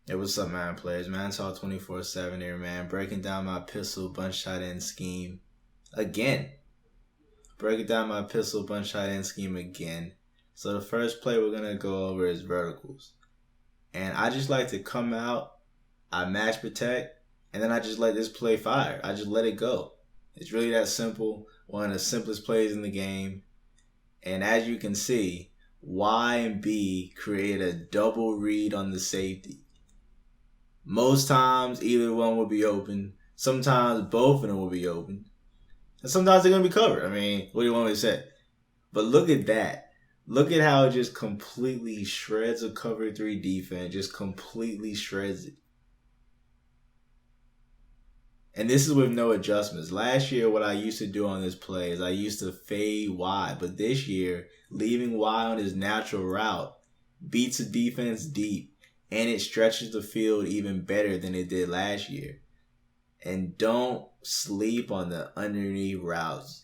It was up, man, players. Man, talk 24/7 here, man. Breaking down my pistol bunch shot in scheme again. Breaking down my pistol bunch shot in scheme again. So the first play we're gonna go over is verticals, and I just like to come out, I match protect, and then I just let this play fire. I just let it go. It's really that simple. One of the simplest plays in the game. And as you can see, Y and B create a double read on the safety. Most times, either one will be open. Sometimes both of them will be open. And sometimes they're going to be covered. I mean, what do you want me to say? But look at that. Look at how it just completely shreds a cover 3 defense. Just completely shreds it. And this is with no adjustments. Last year, what I used to do on this play is I used to fade Y. But this year, leaving Y on his natural route beats a defense deep. And it stretches the field even better than it did last year. And don't sleep on the underneath routes.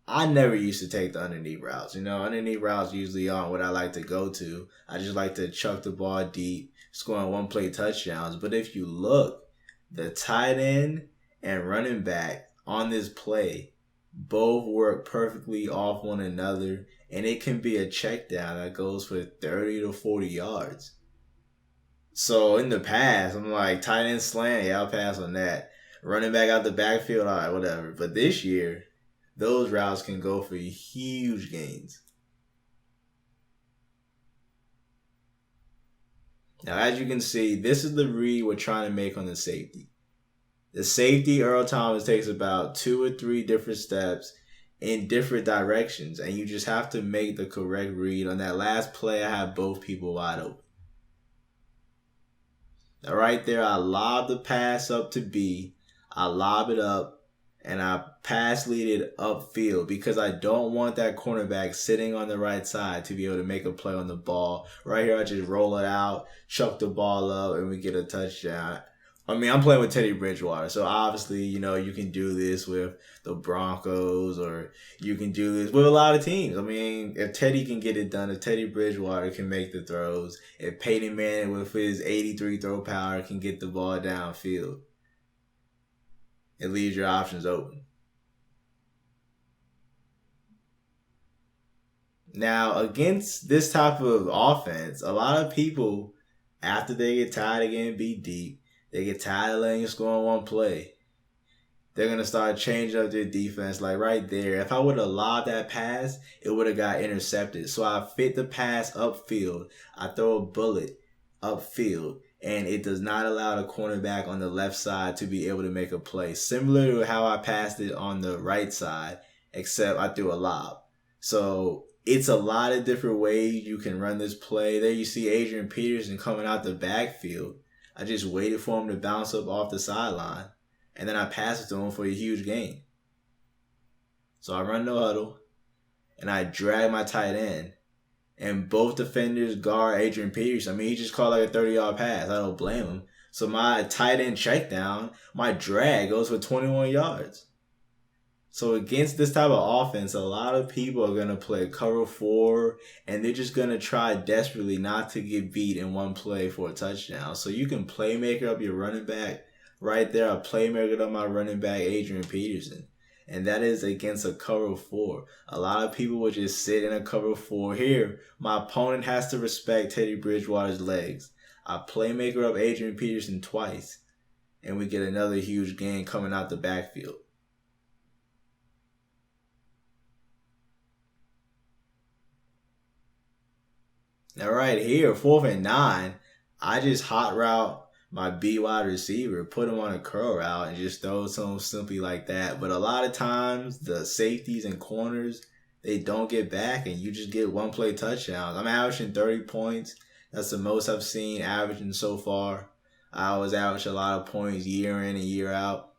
I never used to take the underneath routes. Underneath routes usually aren't what I like to go to. I just like to chuck the ball deep, scoring one-play touchdowns. But if you look, the tight end and running back on this play both work perfectly off one another, and it can be a check down that goes for 30 to 40 yards. So in the past, I'm like, tight end slant, yeah, I'll pass on that. Running back out the backfield, all right, whatever. But this year, those routes can go for huge gains. Now, as you can see, this is the read we're trying to make on the safety. The safety, Earl Thomas, takes about 2 or 3 different steps in different directions, and you just have to make the correct read. On that last play, I have both people wide open. Now, right there, I lob the pass up to B. I lob it up, and I pass lead it upfield because I don't want that cornerback sitting on the right side to be able to make a play on the ball. Right here, I just roll it out, chuck the ball up, and we get a touchdown. I mean, I'm playing with Teddy Bridgewater, so obviously, you can do this with the Broncos, or you can do this with a lot of teams. I mean, if Teddy can get it done, if Teddy Bridgewater can make the throws, if Peyton Manning with his 83 throw power can get the ball downfield, it leaves your options open. Now, against this type of offense, a lot of people, after they get tired of getting beat deep, they get tired of letting you score on one play, they're going to start changing up their defense. Like right there, if I would have lobbed that pass, it would have got intercepted. So I fit the pass upfield. I throw a bullet upfield, and it does not allow the cornerback on the left side to be able to make a play. Similar to how I passed it on the right side, except I threw a lob. So it's a lot of different ways you can run this play. There you see Adrian Peterson coming out the backfield. I just waited for him to bounce up off the sideline, and then I passed it to him for a huge gain. So I run no huddle, and I drag my tight end, and both defenders guard Adrian Peterson. I mean, he just caught like a 30-yard pass. I don't blame him. So my tight end check down, my drag goes for 21 yards. So against this type of offense, a lot of people are going to play cover 4, and they're just going to try desperately not to get beat in one play for a touchdown. So you can playmaker up your running back. Right there, I playmaker up my running back, Adrian Peterson. And that is against a cover 4. A lot of people will just sit in a cover 4. Here, my opponent has to respect Teddy Bridgewater's legs. I playmaker up Adrian Peterson twice, and we get another huge gain coming out the backfield. Now right here, 4th and 9, I just hot route my B wide receiver, put him on a curl route, and just throw something simply like that. But a lot of times, the safeties and corners, they don't get back, and you just get one play touchdowns. I'm averaging 30 points. That's the most I've seen averaging so far. I always average a lot of points year in and year out.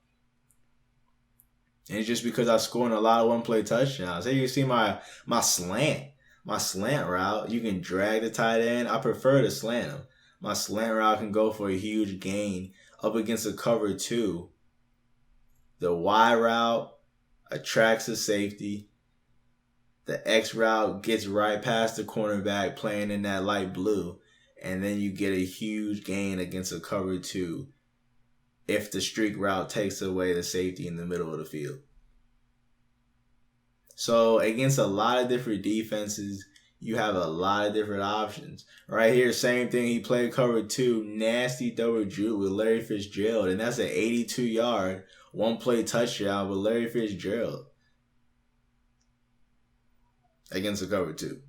And it's just because I'm scoring a lot of one play touchdowns. Here you see my slant. My slant route, you can drag the tight end. I prefer to slant him. My slant route can go for a huge gain up against a cover 2. The Y route attracts the safety. The X route gets right past the cornerback playing in that light blue. and then you get a huge gain against a cover 2 if the streak route takes away the safety in the middle of the field. So against a lot of different defenses, you have a lot of different options. Right here, same thing. He played cover 2, nasty double juke with Larry Fitzgerald, and that's an 82-yard, one-play touchdown with Larry Fitzgerald against a cover 2.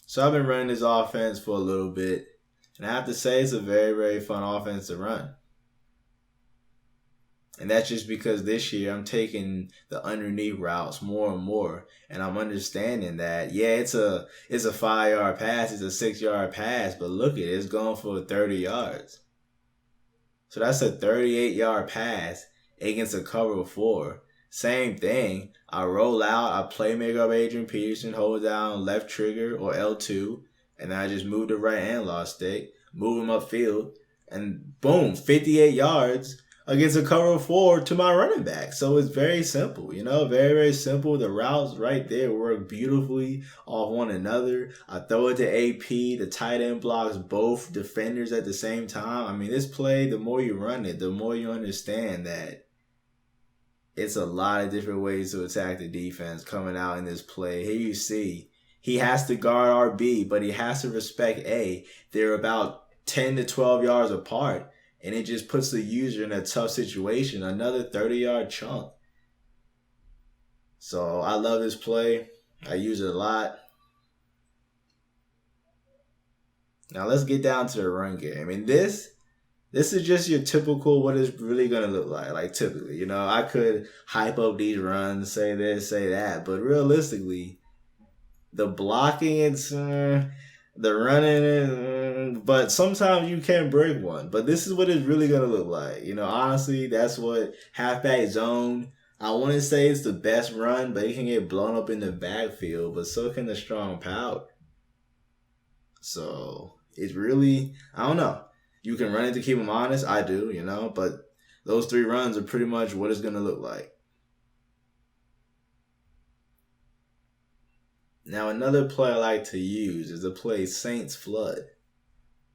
So I've been running this offense for a little bit, and I have to say it's a very, very fun offense to run. And that's just because this year I'm taking the underneath routes more and more. And I'm understanding that, yeah, it's a 5-yard pass, it's a 6-yard pass, but look at it, it's going for 30 yards. So that's a 38-yard pass against a cover 4. Same thing. I roll out, I playmaker up Adrian Peterson, hold down left trigger or L2, and then I just move the right analog stick, move him upfield, and boom, 58 yards against a cover 4 to my running back. So it's very simple, very, very simple. The routes right there work beautifully off one another. I throw it to AP, the tight end blocks both defenders at the same time. I mean, this play, the more you run it, the more you understand that it's a lot of different ways to attack the defense coming out in this play. Here you see, he has to guard RB, but he has to respect A. They're about 10 to 12 yards apart. And it just puts the user in a tough situation. Another 30-yard chunk. So I love this play. I use it a lot. Now let's get down to the run game. And this is just your typical what it's really going to look like. Like typically, I could hype up these runs, say this, say that. But realistically, the blocking, it's... the running, but sometimes you can break one. But this is what it's really going to look like. Honestly, that's what halfback zone, I want to say it's the best run, but it can get blown up in the backfield, but so can the strong power. So it's really, I don't know. You can run it to keep them honest. I do, but those 3 runs are pretty much what it's going to look like. Now, another play I like to use is the play Saints Flood.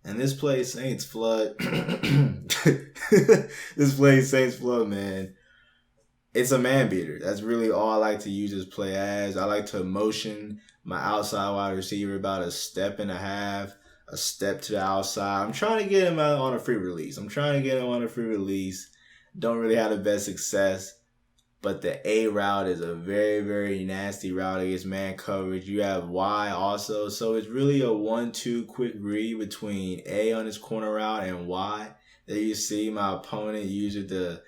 And this play Saints Flood, man, it's a man beater. That's really all I like to use this play as. I like to motion my outside wide receiver about a step and a half, a step to the outside. I'm trying to get him out on a free release. Don't really have the best success. But the A route is a very, very nasty route against man coverage. You have Y also. So it's really a 1-2 quick read between A on his corner route and Y. There you see my opponent using the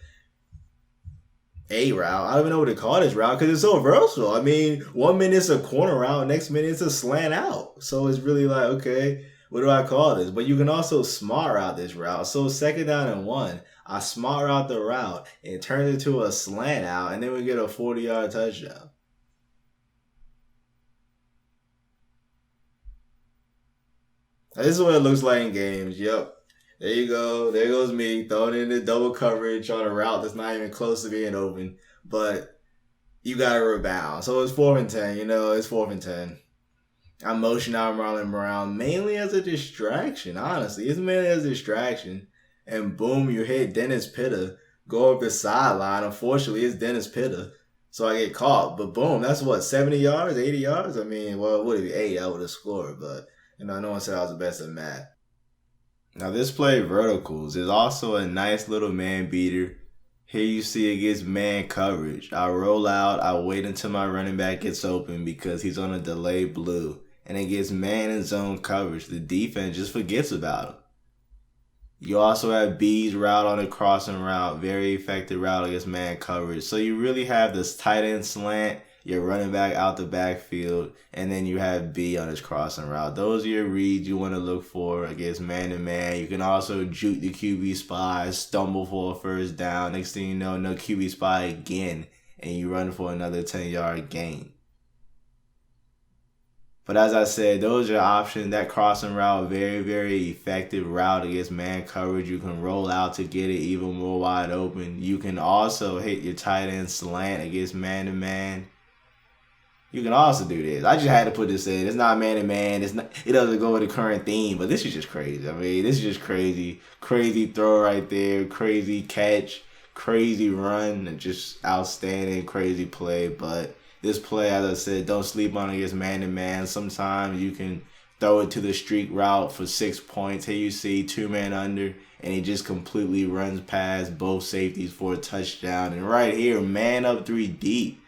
A route. I don't even know what to call this route because it's so versatile. I mean, 1 minute it's a corner route, next minute it's a slant out. So it's really like, okay, what do I call this? But you can also smart route this route. So 2nd down and 1. I smart route the route and it turns into a slant out, and then we get a 40-yard touchdown. This is what it looks like in games. Yep. There you go. There goes me throwing in the double coverage on a route that's not even close to being open. But you got to rebound. So it's 4th and 10. It's 4th and 10. I motion out Marlon Brown mainly as a distraction, honestly. It's mainly as a distraction. And boom, you hit Dennis Pitta. Go up the sideline. Unfortunately, it's Dennis Pitta. So I get caught. But boom, that's what, 70 yards, 80 yards? I mean, well, it would be 8. I would have scored. But, no one said I was the best at math. Now, this play, verticals, is also a nice little man beater. Here you see it gets man coverage. I roll out. I wait until my running back gets open because he's on a delayed blue. And it gets man and zone coverage. The defense just forgets about him. You also have B's route on the crossing route. Very effective route against man coverage. So you really have this tight end slant, your running back out the backfield, and then you have B on his crossing route. Those are your reads you want to look for against man-to-man. You can also juke the QB spy, stumble for a 1st down. Next thing you know, no QB spy again, and you run for another 10-yard gain. But as I said, those are options. That crossing route, very, very effective route against man coverage. You can roll out to get it even more wide open. You can also hit your tight end slant against man-to-man. You can also do this. I just had to put this in. It's not man to man. It's not. It doesn't go with the current theme, but this is just crazy. I mean, this is just crazy. Crazy throw right there. Crazy catch. Crazy run. And just outstanding. Crazy play. But this play, as I said, don't sleep on it against man to man. Sometimes you can throw it to the streak route for 6 points. Here you see 2-man under, and he just completely runs past both safeties for a touchdown. And right here, man up 3 deep.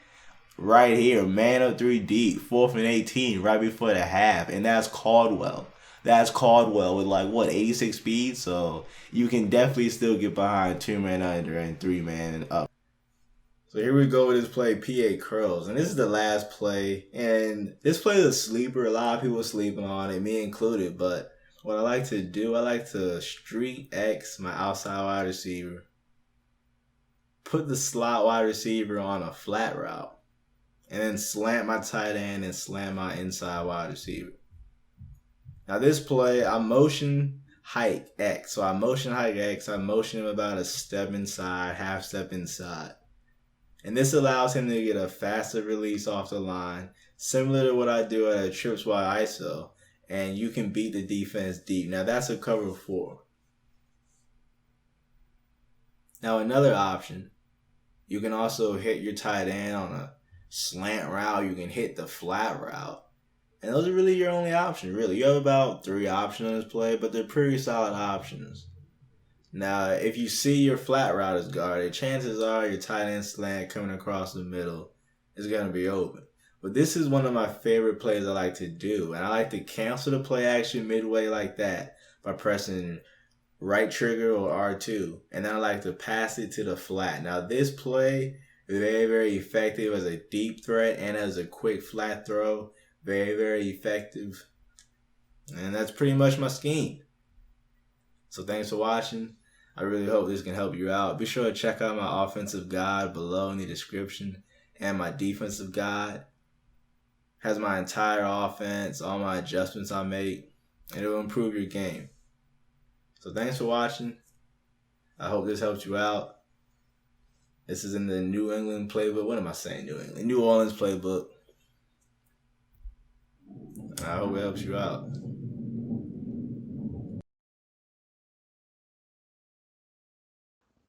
Right here, man up 3 deep, 4th and 18, right before the half, and that's Caldwell. That's Caldwell with 86 speed, so you can definitely still get behind 2-man under and 3-man up. So here we go with this play, PA curls, and this is the last play, and this play is a sleeper. A lot of people are sleeping on it, me included, but what I like to do, I like to streak X my outside wide receiver, put the slot wide receiver on a flat route, and then slant my tight end and slant my inside wide receiver. Now this play, I motion hike X. So I motion hike X. I motion him about a step inside, half step inside. And this allows him to get a faster release off the line, similar to what I do at a trips wide ISO. And you can beat the defense deep. Now that's a cover 4. Now another option, you can also hit your tight end on a slant route. You can hit the flat route. And those are really your only options, really. You have about 3 options on this play, but they're pretty solid options. Now, if you see your flat route is guarded, chances are your tight end slant coming across the middle is going to be open. But this is one of my favorite plays I like to do. And I like to cancel the play action midway like that by pressing right trigger or R2. And then I like to pass it to the flat. Now, this play is very, very effective as a deep threat and as a quick flat throw. Very, very effective. And that's pretty much my scheme. So thanks for watching. I really hope this can help you out. Be sure to check out my offensive guide below in the description. And my defensive guide has my entire offense, all my adjustments I make. And it will improve your game. So thanks for watching. I hope this helped you out. This is in the New England playbook. What am I saying, New England? New Orleans playbook. I hope it helps you out.